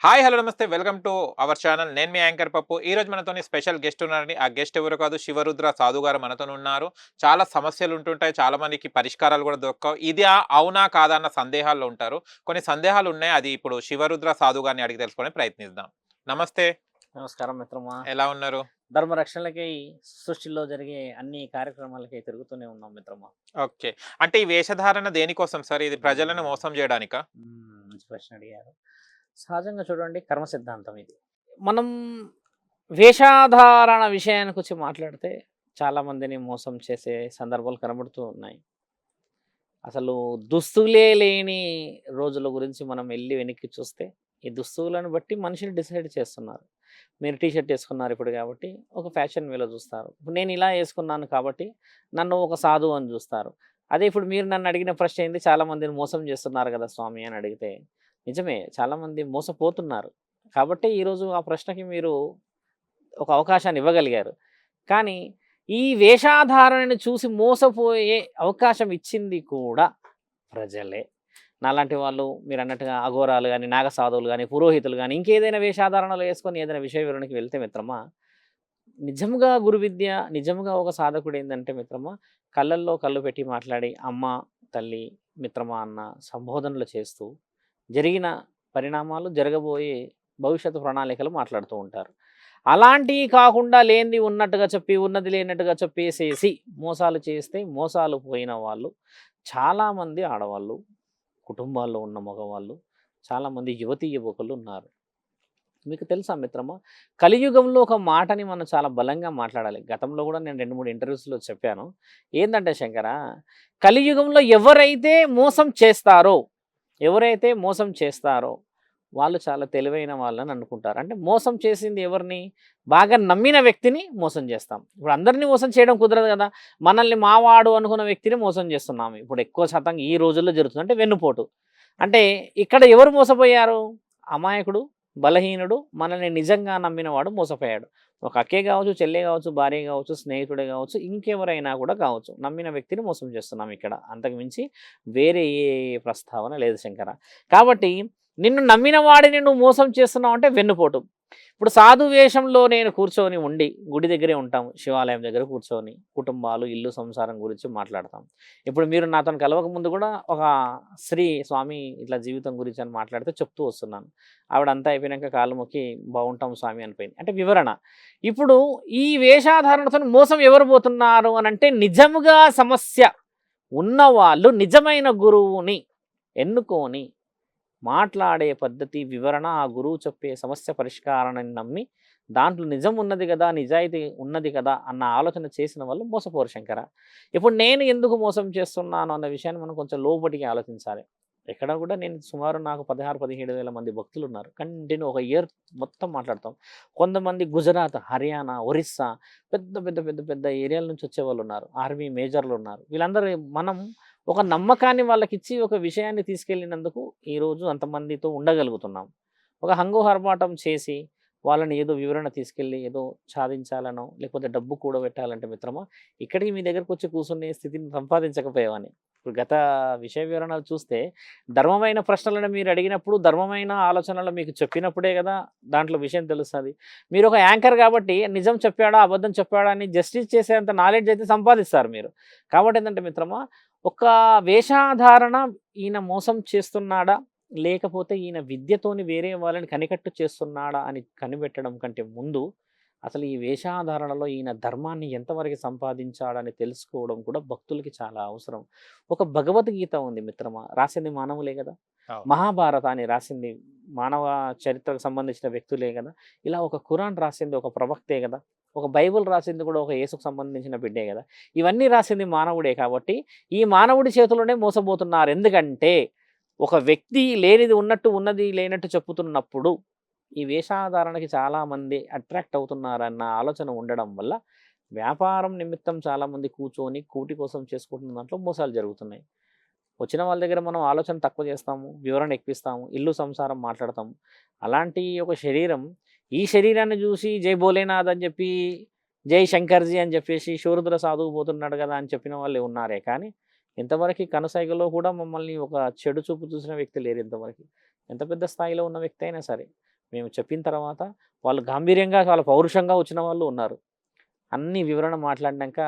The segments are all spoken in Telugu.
హాయ్ హలో నమస్తే వెల్కమ్ టు అవర్ ఛానల్. నేను మీ యాంకర్ పప్పు. ఈ రోజు మనతోని స్పెషల్ గెస్ట్ ఉన్నారండి. ఆ గెస్ట్ ఎవరో కాదు, శివరుద్ర సాధు గారు మనతోని ఉన్నారు. చాలా సమస్యలు ఉంటుంటాయి, చాలా మందికి పరిష్కారాలు కూడా దొరకవు. ఇది అవునా కాదా అన్న సందేహాల్లో ఉంటారు. కొన్ని సందేహాలు ఉన్నాయి, అది ఇప్పుడు శివరుద్ర సాధు గారిని అడిగి తెలుసుకునే ప్రయత్నిద్దాం. నమస్తే. నమస్కారం మిత్రమా. ఎలా ఉన్నారు? ధర్మ రక్షణలకై సృష్టిలో జరిగే అన్ని కార్యక్రమాలకై తిరుగుతూనే ఉన్నాం మిత్రమా. ఓకే. అంటే ఈ వేషధారణ దేనికోసం సార్? ఇది ప్రజలను మోసం చేయడానికా? మంచి ప్రశ్న అడిగారు. సహజంగా చూడండి, కర్మ సిద్ధాంతం ఇది. మనం వేషాధారణ విషయానికి వచ్చి మాట్లాడితే చాలా మందిని మోసం చేసే సందర్భాలు కనబడుతూ ఉన్నాయి. అసలు దుస్తులే లేని రోజుల గురించి మనం వెళ్ళి వెనక్కి చూస్తే ఈ దుస్తువులను బట్టి మనిషిని డిసైడ్ చేస్తున్నారు. మీరు టీ షర్ట్ వేసుకున్నారు ఇప్పుడు కాబట్టి ఒక ఫ్యాషన్ వేలో చూస్తారు. ఇప్పుడు నేను ఇలా వేసుకున్నాను కాబట్టి నన్ను ఒక సాధువు అని చూస్తారు. అదే ఇప్పుడు మీరు నన్ను అడిగిన ప్రశ్న ఏంది, చాలా మందిని మోసం చేస్తున్నారు కదా స్వామి అని అడిగితే, నిజమే, చాలామంది మోసపోతున్నారు. కాబట్టి ఈరోజు ఆ ప్రశ్నకి మీరు ఒక అవకాశాన్ని ఇవ్వగలిగారు. కానీ ఈ వేషాధారణని చూసి మోసపోయే అవకాశం ఇచ్చింది కూడా ప్రజలే. నాలాంటి వాళ్ళు మీరన్నట్టుగా అఘోరాలు గాని, నాగసాధువులు గాని, పురోహితులు గాని, ఇంకేదైనా వేషాధారణలు వేసుకొని ఏదైనా విషయ వివరణకి వెళ్తే మిత్రమా, నిజంగా గురు విద్య, నిజంగా ఒక సాధకుడు ఏందంటే మిత్రమా, కళ్ళల్లో కళ్ళు పెట్టి మాట్లాడి అమ్మ, తల్లి, మిత్రమా అన్న సంబోధనలు చేస్తూ జరిగిన పరిణామాలు, జరగబోయే భవిష్యత్తు ప్రణాళికలు మాట్లాడుతూ ఉంటారు. అలాంటివి కాకుండా లేనిది ఉన్నట్టుగా చెప్పి, ఉన్నది లేనట్టుగా చెప్పేసేసి మోసాలు చేస్తే మోసాలు పోయిన వాళ్ళు చాలామంది ఆడవాళ్ళు, కుటుంబాల్లో ఉన్న మగవాళ్ళు, చాలామంది యువతీ యువకులు ఉన్నారు. మీకు తెలుసా మిత్రమా, కలియుగంలో ఒక మాటని మనం చాలా బలంగా మాట్లాడాలి. గతంలో కూడా నేను 2, 3 ఇంటర్వ్యూస్లో చెప్పాను. ఏందంటే శంకర, కలియుగంలో ఎవరైతే మోసం చేస్తారో వాళ్ళు చాలా తెలివైన వాళ్ళని అనుకుంటారు. అంటే మోసం చేసింది ఎవరిని? బాగా నమ్మిన వ్యక్తిని మోసం చేస్తాం. ఇప్పుడు అందరినీ మోసం చేయడం కుదరదు కదా. మనల్ని మావాడు అనుకున్న వ్యక్తిని మోసం చేస్తున్నాము. ఇప్పుడు ఎక్కువ శాతం ఈ రోజుల్లో జరుగుతుంది అంటే వెన్నుపోటు. అంటే ఇక్కడ ఎవరు మోసపోయారు? అమాయకుడు, బలహీనుడు, మనల్ని నిజంగా నమ్మినవాడు మోసపోయాడు. ఒక అక్కే కావచ్చు, చెల్లె కావచ్చు, భార్య కావచ్చు, స్నేహితుడే కావచ్చు, ఇంకెవరైనా కూడా కావచ్చు. నమ్మిన వ్యక్తిని మోసం చేస్తున్నాం ఇక్కడ. అంతకు మించి వేరే ఏ ప్రస్తావన లేదు శంకర. కాబట్టి నిన్ను నమ్మిన వాడిని నువ్వు మోసం చేస్తున్నావు అంటే వెన్నుపోటు. ఇప్పుడు సాధు వేషంలో నేను కూర్చొని ఉండి, గుడి దగ్గరే ఉంటాం, శివాలయం దగ్గర కూర్చొని కుటుంబాలు, ఇల్లు, సంసారం గురించి మాట్లాడతాం. ఇప్పుడు మీరు నాతో కలవక ముందు కూడా ఒక స్త్రీ స్వామి ఇట్లా జీవితం గురించి అని మాట్లాడితే చెప్తూ వస్తున్నాను. ఆవిడ అంతా అయిపోయినాక కాళ్ళు మొక్కి బాగుంటాం స్వామి అనిపోయింది. అంటే వివరణ. ఇప్పుడు ఈ వేషాధారణతో మోసం ఎవరు పోతున్నారు అని అంటే, నిజముగా సమస్య ఉన్నవాళ్ళు నిజమైన గురువుని ఎన్నుకొని మాట్లాడే పద్ధతి, వివరణ, ఆ గురువు చెప్పే సమస్య పరిష్కారాన్ని నమ్మి దాంట్లో నిజం ఉన్నది కదా, నిజాయితీ ఉన్నది కదా అన్న ఆలోచన చేసిన వాళ్ళు మోసపోరు శంకర. ఇప్పుడు నేను ఎందుకు మోసం చేస్తున్నాను అన్న విషయాన్ని మనం కొంచెం లోపటికి ఆలోచించాలి. ఎక్కడ కూడా నేను సుమారు నాకు 16,000-17,000 మంది భక్తులు ఉన్నారు. కంటిన్యూ ఒక ఇయర్ మొత్తం మాట్లాడతాం. కొంతమంది గుజరాత్, హర్యానా, ఒరిస్సా, పెద్ద పెద్ద పెద్ద పెద్ద ఏరియాల నుంచి వచ్చేవాళ్ళు ఉన్నారు. ఆర్మీ మేజర్లు ఉన్నారు. వీళ్ళందరూ మనం ఒక నమ్మకాన్ని వాళ్ళకిచ్చి ఒక విషయాన్ని తీసుకెళ్ళినందుకు ఈరోజు అంతమందితో ఉండగలుగుతున్నాం. ఒక హంగు ఆర్భాటం చేసి వాళ్ళని ఏదో వివరణ తీసుకెళ్ళి ఏదో సాధించాలనో లేకపోతే డబ్బు కూడబెట్టాలంటే మిత్రమా, ఇక్కడికి మీ దగ్గరకు వచ్చి కూర్చునే స్థితిని సంపాదించకపోయేవాడిని. ఇప్పుడు గత విషయ వివరణలు చూస్తే ధర్మమైన ప్రశ్నలను మీరు అడిగినప్పుడు, ధర్మమైన ఆలోచనలు మీకు చెప్పినప్పుడే కదా దాంట్లో విషయం తెలుస్తుంది. మీరు ఒక యాంకర్ కాబట్టి నిజం చెప్పాడా, అబద్ధం చెప్పాడా అని జస్టిస్ చేసేంత నాలెడ్జ్ అయితే సంపాదిస్తారు మీరు. కాబట్టి ఏంటంటే మిత్రమా, ఒక వేషాధారణ ఈయన మోసం చేస్తున్నాడా, లేకపోతే ఈయన విద్యతోని వేరే వాళ్ళని కనికట్టు చేస్తున్నాడా అని కనిపెట్టడం కంటే ముందు అసలు ఈ వేషాధారణలో ఈయన ధర్మాన్ని ఎంతవరకు సంపాదించాడని తెలుసుకోవడం కూడా భక్తులకి చాలా అవసరం. ఒక భగవద్గీత ఉంది మిత్రమా, రాసింది మానవులే కదా. మహాభారతాన్ని రాసింది మానవ చరిత్రకు సంబంధించిన వ్యక్తులే కదా. ఇలా ఒక ఖురాన్ రాసింది ఒక ప్రవక్తే కదా. ఒక బైబుల్ రాసింది కూడా ఒక యేసుకు సంబంధించిన బిడ్డే కదా. ఇవన్నీ రాసింది మానవుడే కాబట్టి ఈ మానవుడి చేతిలోనే మోసపోతున్నారు. ఎందుకంటే ఒక వ్యక్తి లేనిది ఉన్నట్టు, ఉన్నది లేనట్టు చెప్పుతున్నప్పుడు ఈ వేషాధారణకి చాలామంది అట్రాక్ట్ అవుతున్నారన్న ఆలోచన ఉండడం వల్ల వ్యాపారం నిమిత్తం చాలామంది కూర్చొని కూటి కోసం చేసుకుంటున్న దాంట్లో మోసాలు జరుగుతున్నాయి. వచ్చిన వాళ్ళ దగ్గర మనం ఆలోచన తక్కువ చేస్తాము, వివరణ ఎక్కిస్తాము, ఇల్లు సంసారం మాట్లాడతాము. అలాంటి ఒక శరీరం, ఈ శరీరాన్ని చూసి జై భోలేనాథ్ అని చెప్పి, జై శంకర్జీ అని చెప్పేసి శూరుద్ర సాధువు పోతున్నాడు కదా అని చెప్పిన వాళ్ళే ఉన్నారే కానీ ఇంతవరకు కనసైగలో కూడా మమ్మల్ని ఒక చెడు చూపు చూసిన వ్యక్తి లేరు ఇంతవరకు. ఎంత పెద్ద స్థాయిలో ఉన్న వ్యక్తి అయినా సరే. మేము చెప్పిన తర్వాత వాళ్ళు గాంభీర్యంగా చాలా పౌరుషంగా వచ్చిన వాళ్ళు ఉన్నారు. అన్ని వివరణ మాట్లాడినాక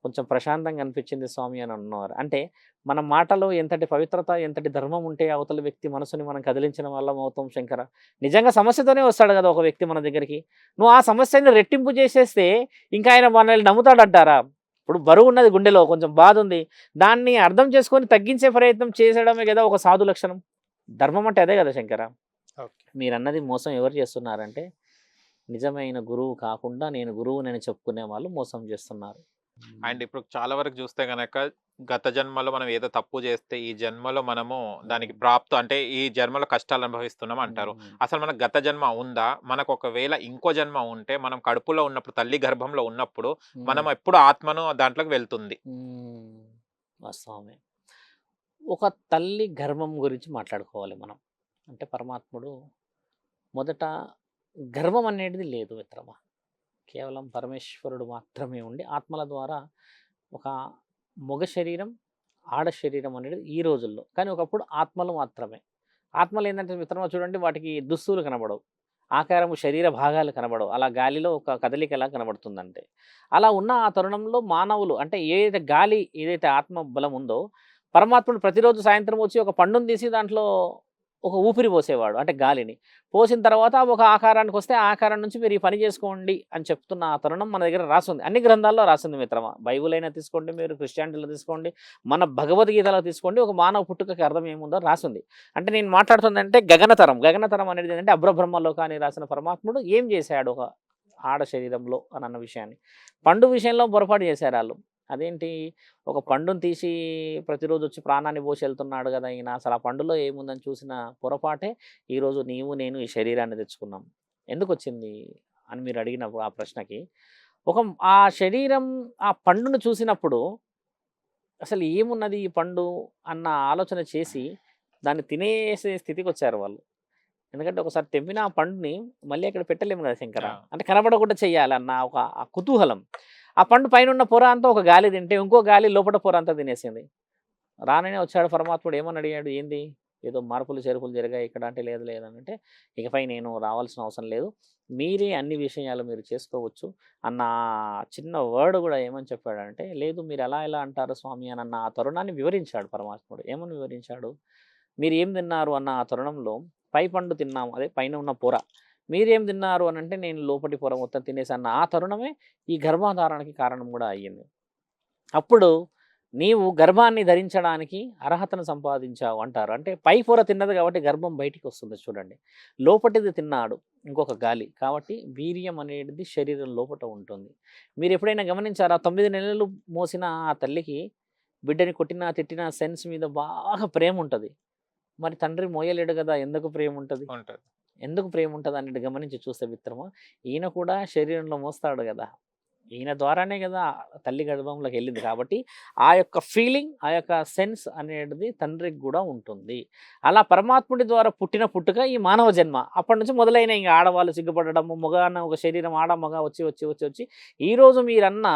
కొంచెం ప్రశాంతంగా అనిపించింది స్వామి అని అన్నారు. అంటే మన మాటలో ఎంతటి పవిత్రత, ఎంతటి ధర్మం ఉంటే అవతల వ్యక్తి మనసుని మనం కదిలించిన వాళ్ళం అవుతాం శంకర. నిజంగా సమస్యతోనే వస్తాడు కదా ఒక వ్యక్తి మన దగ్గరికి. నువ్వు ఆ సమస్యని రెట్టింపు చేసేస్తే ఇంకా ఆయన మనల్ని నమ్ముతాడంటారా? ఇప్పుడు బరువు ఉన్నది గుండెలో, కొంచెం బాధ ఉంది. దాన్ని అర్థం చేసుకొని తగ్గించే ప్రయత్నం చేసడమే కదా ఒక సాధు లక్షణం. ధర్మం అంటే అదే కదా శంకర. ఓకే. మీరన్నది మోసం ఎవరు చేస్తున్నారంటే నిజమైన గురువు కాకుండా నేను గురువునని చెప్పుకునే వాళ్ళు మోసం చేస్తున్నారు. అండ్ ఇప్పుడు చాలా వరకు చూస్తే గనక గత జన్మలో మనం ఏదో తప్పు చేస్తే ఈ జన్మలో మనము దానికి ప్రాప్తం అంటే ఈ జన్మలో కష్టాలు అనుభవిస్తున్నాం అంటారు. అసలు మనకు గత జన్మ ఉందా? మనకు ఒకవేళ ఇంకో జన్మ ఉంటే మనం కడుపులో ఉన్నప్పుడు తల్లి గర్భంలో ఉన్నప్పుడు మనం ఎప్పుడు ఆత్మను దాంట్లోకి వెళ్తుంది. వాస్తవమే. ఒక తల్లి గర్భం గురించి మాట్లాడుకోవాలి మనం. అంటే పరమాత్ముడు మొదట గర్వం అనేది లేదు మిత్రమా. కేవలం పరమేశ్వరుడు మాత్రమే ఉండి ఆత్మల ద్వారా ఒక మగ శరీరం, ఆడ శరీరం అనేది ఈ రోజుల్లో. కానీ ఒకప్పుడు ఆత్మలు మాత్రమే. ఆత్మలు ఏంటంటే మిత్రమా చూడండి, వాటికి దుస్తులు కనబడవు, ఆకారము శరీర భాగాలు కనబడవు, అలా గాలిలో ఒక కదలిక ఎలా కనబడుతుందంటే. అలా ఉన్న ఆ తరుణంలో మానవులు అంటే ఏదైతే గాలి, ఏదైతే ఆత్మ బలం ఉందో పరమాత్ముడు ప్రతిరోజు సాయంత్రం వచ్చి ఒక పండును తీసి దాంట్లో ఒక ఊపిరి పోసేవాడు, అంటే గాలిని పోసిన తర్వాత ఒక ఆకారానికి వస్తే ఆ ఆకారం నుంచి మీరు ఈ పని చేసుకోండి అని చెప్తున్న ఆ తరుణం మన దగ్గర రాసింది. అన్ని గ్రంథాల్లో రాసింది మిత్రమా. బైబుల్ అయినా తీసుకోండి, మీరు క్రిస్టియానిటీలో తీసుకోండి, మన భగవద్గీతలో తీసుకోండి, ఒక మానవ పుట్టుకకి అర్థం ఏముందో రాసింది. అంటే నేను మాట్లాడుతుందంటే గగనతరం. గగనతరం అనేది ఏంటంటే అబ్రబ్రహ్మలోకాన్ని రాసిన పరమాత్ముడు ఏం చేశాడు ఒక ఆడ శరీరంలో అని అన్న విషయాన్ని. పండు విషయంలో పొరపాటు చేశారు వాళ్ళు. అదేంటి, ఒక పండును తీసి ప్రతిరోజు వచ్చి ప్రాణాన్ని పోసి వెళ్తున్నాడు కదా ఈయన, అసలు ఆ పండులో ఏముందని చూసిన పొరపాటే ఈరోజు నీవు నేను ఈ శరీరాన్ని తెచ్చుకున్నాం. ఎందుకు వచ్చింది అని మీరు అడిగినప్పుడు ఆ ప్రశ్నకి ఒక ఆ శరీరం ఆ పండును చూసినప్పుడు అసలు ఏమున్నది ఈ పండు అన్న ఆలోచన చేసి దాన్ని తినేసే స్థితికి వచ్చారు వాళ్ళు. ఎందుకంటే ఒకసారి తెంపిన ఆ పండుని మళ్ళీ అక్కడ పెట్టలేము కదా శంకర. అంటే కనబడకుండా చెయ్యాలన్న ఒక ఆ కుతూహలం. ఆ పండు పైన ఉన్న పొర అంతా ఒక గాలి తింటే ఇంకో గాలి లోపల పొర అంతా తినేసింది. రాననే వచ్చాడు పరమాత్ముడు, ఏమని అడిగాడు, ఏంది ఏదో మార్పులు చేర్పులు జరిగాయి ఇక్కడ అంటే, లేదు లేదనంటే ఇకపై నేను రావాల్సిన అవసరం లేదు, మీరే అన్ని విషయాలు మీరు చేసుకోవచ్చు అన్న చిన్న వర్డ్ కూడా ఏమని చెప్పాడంటే, లేదు మీరు ఎలా ఎలా అంటారు స్వామి అని అన్న ఆ తరుణాన్ని వివరించాడు పరమాత్ముడు. ఏమని వివరించాడు, మీరు ఏం తిన్నారు అన్న ఆ తరుణంలో పై పండు తిన్నాము, అదే పైన ఉన్న పొర. మీరేం తిన్నారు అని అంటే నేను లోపటి పొర మొత్తం తినేసాన్న ఆ తరుణమే ఈ గర్భధారణకి కారణం కూడా అయ్యింది. అప్పుడు నీవు గర్భాన్ని ధరించడానికి అర్హతను సంపాదించావు అంటారు. అంటే పై పొర తిన్నది కాబట్టి గర్భం బయటికి వస్తుంది చూడండి. లోపటిది తిన్నాడు ఇంకొక గాలి కాబట్టి వీర్యం అనేది శరీరం లోపట ఉంటుంది. మీరు ఎప్పుడైనా గమనించారా, 9 నెలలు మోసిన ఆ తల్లికి బిడ్డని కొట్టినా తిట్టినా సెన్స్ మీద బాగా ప్రేమ ఉంటుంది. మరి తండ్రి మోయలేడు కదా, ఎందుకు ప్రేమ ఉంటుంది? ఉంటది. ఎందుకు ప్రేమ ఉంటుంది అనేది గమనించి చూస్తే మిత్రమా, ఈయన కూడా శరీరంలో మోస్తాడు కదా, ఈయన ద్వారానే కదా తల్లి గర్భంలోకి వెళ్ళింది. కాబట్టి ఆ యొక్క ఫీలింగ్, ఆ యొక్క సెన్స్ అనేది తండ్రికి కూడా ఉంటుంది. అలా పరమాత్ముడి ద్వారా పుట్టిన పుట్టుక ఈ మానవ జన్మ. అప్పటి నుంచి మొదలైన ఇంకా ఆడవాళ్ళు సిగ్గుపడడము, మగ ఒక శరీరం ఆడ మగ వచ్చి వచ్చి వచ్చి వచ్చి ఈరోజు మీరన్న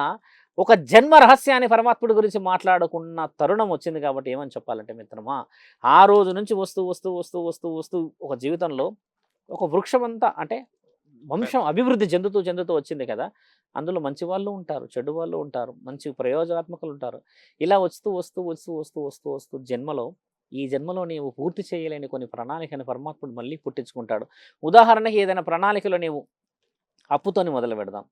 ఒక జన్మ రహస్యాన్ని పరమాత్ముడి గురించి మాట్లాడుకున్న తరుణం వచ్చింది. కాబట్టి ఏమని చెప్పాలంటే మిత్రమా, ఆ రోజు నుంచి వస్తూ వస్తూ వస్తూ వస్తూ వస్తూ ఒక జీవితంలో ఒక వృక్షం అంతా అంటే వంశం అభివృద్ధి చెందుతూ చెందుతూ వచ్చింది కదా. అందులో మంచి వాళ్ళు ఉంటారు, చెడు వాళ్ళు ఉంటారు, మంచి ప్రయోజనాత్మకులు ఉంటారు. ఇలా వస్తూ వస్తూ వస్తూ వస్తూ వస్తూ వస్తూ జన్మలో ఈ జన్మలో నీవు పూర్తి చేయలేని కొన్ని ప్రణాళికను పరమాత్ముడు మళ్ళీ పుట్టించుకుంటాడు. ఉదాహరణకి ఏదైనా ప్రణాళికలో నీవు అప్పుతోని మొదలు పెడదాం.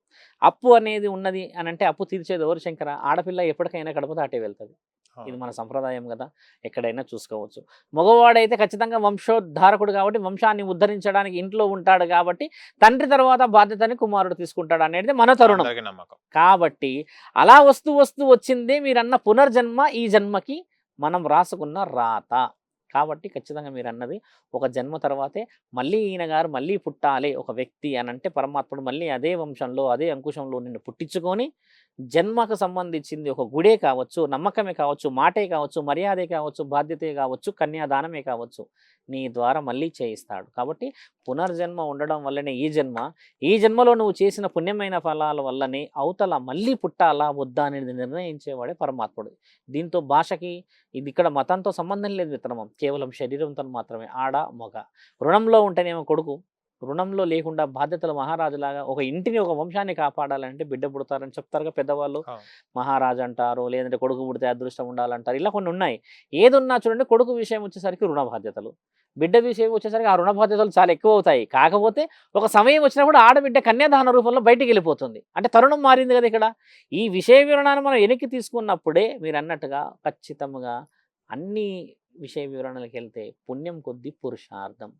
అప్పు అనేది ఉన్నది అని అంటే అప్పు తీర్చేది ఎవరు శంకర? ఆడపిల్ల ఎప్పటికైనా కడుపు దాటే వెళ్తుంది. ఇది మన సంప్రదాయం కదా, ఎక్కడైనా చూసుకోవచ్చు. మగవాడైతే ఖచ్చితంగా వంశోద్ధారకుడు కాబట్టి వంశాన్ని ఉద్ధరించడానికి ఇంట్లో ఉంటాడు కాబట్టి తండ్రి తర్వాత బాధ్యతని కుమారుడు తీసుకుంటాడు అనేది మన తరుణం. అందరికీ నమ్మకం. కాబట్టి అలా వస్తూ వస్తూ వచ్చిందే మీరన్న పునర్జన్మ, ఈ జన్మకి మనం రాసుకున్న రాత. కాబట్టి ఖచ్చితంగా మీరు అన్నది ఒక జన్మ తర్వాతే మళ్ళీ ఈయన గారు మళ్ళీ పుట్టాలి ఒక వ్యక్తి అని అంటే పరమాత్ముడు మళ్ళీ అదే వంశంలో అదే అంకుశంలో నిన్ను పుట్టించుకొని జన్మకు సంబంధించింది ఒక గుడే కావచ్చు, నమ్మకమే కావచ్చు, మాటే కావచ్చు, మర్యాదే కావచ్చు, బాధ్యతే కావచ్చు, కన్యాదానమే కావచ్చు, నీ ద్వారా మళ్ళీ చేయిస్తాడు. కాబట్టి పునర్జన్మ ఉండడం వల్లనే ఈ జన్మలో నువ్వు చేసిన పుణ్యమైన ఫలాల వల్లనే అవతల మళ్ళీ పుట్టాలా వద్దా అనేది నిర్ణయించేవాడే పరమాత్ముడు. దీంతో భాషకి ఇది ఇక్కడ మతంతో సంబంధం లేదు మిత్రమం, కేవలం శరీరంతో మాత్రమే. ఆడ మగ రుణంలో ఉంటేనేమో కొడుకు, రుణంలో లేకుండా బాధ్యతలు మహారాజులాగా ఒక ఇంటిని ఒక వంశాన్ని కాపాడాలంటే బిడ్డ పుడతారని చెప్తారుగా పెద్దవాళ్ళు. అవును. మహారాజు అంటారు, లేదంటే కొడుకు పుడితే అదృష్టం ఉండాలంటారు. ఇలా కొన్ని ఉన్నాయి. ఏదున్నా చూడండి, కొడుకు విషయం వచ్చేసరికి రుణ బాధ్యతలు, బిడ్డ విషయం వచ్చేసరికి ఆ రుణ బాధ్యతలు చాలా ఎక్కువ అవుతాయి. కాకపోతే ఒక సమయం వచ్చినప్పుడు ఆడబిడ్డ కన్యాదాన రూపంలో బయటికి వెళ్ళిపోతుంది. అంటే తరుణం మారింది కదా ఇక్కడ. ఈ విషయ వివరణను మనం వెనక్కి తీసుకున్నప్పుడే మీరు అన్నట్టుగా ఖచ్చితంగా అన్ని విషయ వివరణలకు వెళ్తే పుణ్యం కొద్దీ పురుషార్థం.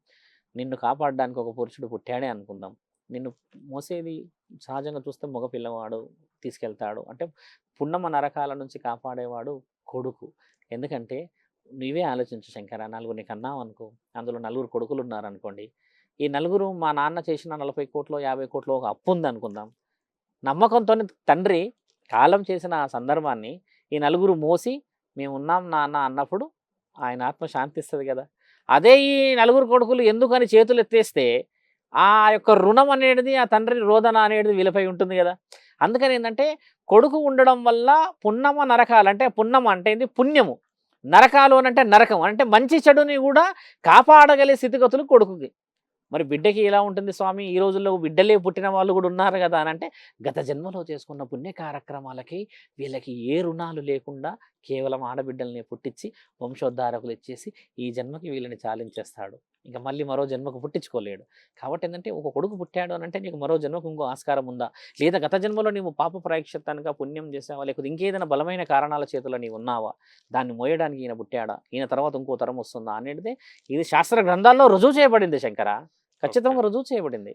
నిన్ను కాపాడడానికి ఒక పురుషుడు పుట్టాడే అనుకుందాం. నిన్ను మోసేది సహజంగా చూస్తే మగ పిల్లవాడు తీసుకెళ్తాడు. అంటే పున్నమ నరకాల నుంచి కాపాడేవాడు కొడుకు. ఎందుకంటే నువ్వే ఆలోచించు శంకర, నలుగురిని కన్నావు అనుకో, అందులో నలుగురు కొడుకులు ఉన్నారనుకోండి. ఈ నలుగురు మా నాన్న చేసిన 40 కోట్లో 50 కోట్లో ఒక అప్పు ఉందనుకుందాం. నమ్మకంతో తండ్రి కాలం చేసిన ఆ సందర్భాన్ని ఈ నలుగురు మోసి మేమున్నాం నాన్న అన్నప్పుడు ఆయన ఆత్మ శాంతిస్తుంది కదా. అదే ఈ నలుగురు కొడుకులు ఎందుకని చేతులు ఎత్తేస్తే ఆ యొక్క రుణం అనేది, ఆ తండ్రి రోదన అనేది వీళ్ళపై ఉంటుంది కదా. అందుకని ఏంటంటే కొడుకు ఉండడం వల్ల పున్నమ నరకాలు, అంటే పున్నమ అంటే ఏంది, పుణ్యము, నరకాలు అని అంటే నరకం, అంటే మంచి చెడుని కూడా కాపాడగలిగే స్థితిగతులు కొడుకుకి. మరి బిడ్డకి ఎలా ఉంటుంది స్వామి, ఈ రోజుల్లో బిడ్డలే పుట్టిన వాళ్ళు కూడా ఉన్నారు కదా అని అంటే, గత జన్మలో చేసుకున్న పుణ్య కార్యక్రమాలకి వీళ్ళకి ఏ రుణాలు లేకుండా కేవలం ఆడబిడ్డల్ని పుట్టించి వంశోద్ధారకులు ఇచ్చేసి ఈ జన్మకి వీళ్ళని చాలించేస్తాడు. ఇంకా మళ్ళీ మరో జన్మకు పుట్టించుకోలేడు. కాబట్టి ఏంటంటే ఒక కొడుకు పుట్టాడు అని అంటే నీకు మరో జన్మకు ఇంకో ఆస్కారం ఉందా, లేదా గత జన్మలో నీవు పాప ప్రాయశ్చిత్తానికి పుణ్యం చేసావా, లేకపోతే ఇంకేదైనా బలమైన కారణాల చేతిలో నీవు ఉన్నావా, దాన్ని మోయడానికి ఈయన పుట్టాడా, ఈయన తర్వాత ఇంకో తరం వస్తుందా అనేది ఇది శాస్త్ర గ్రంథాల్లో రుజువు చేయబడింది శంకర, ఖచ్చితంగా రుజువు చేయబడింది.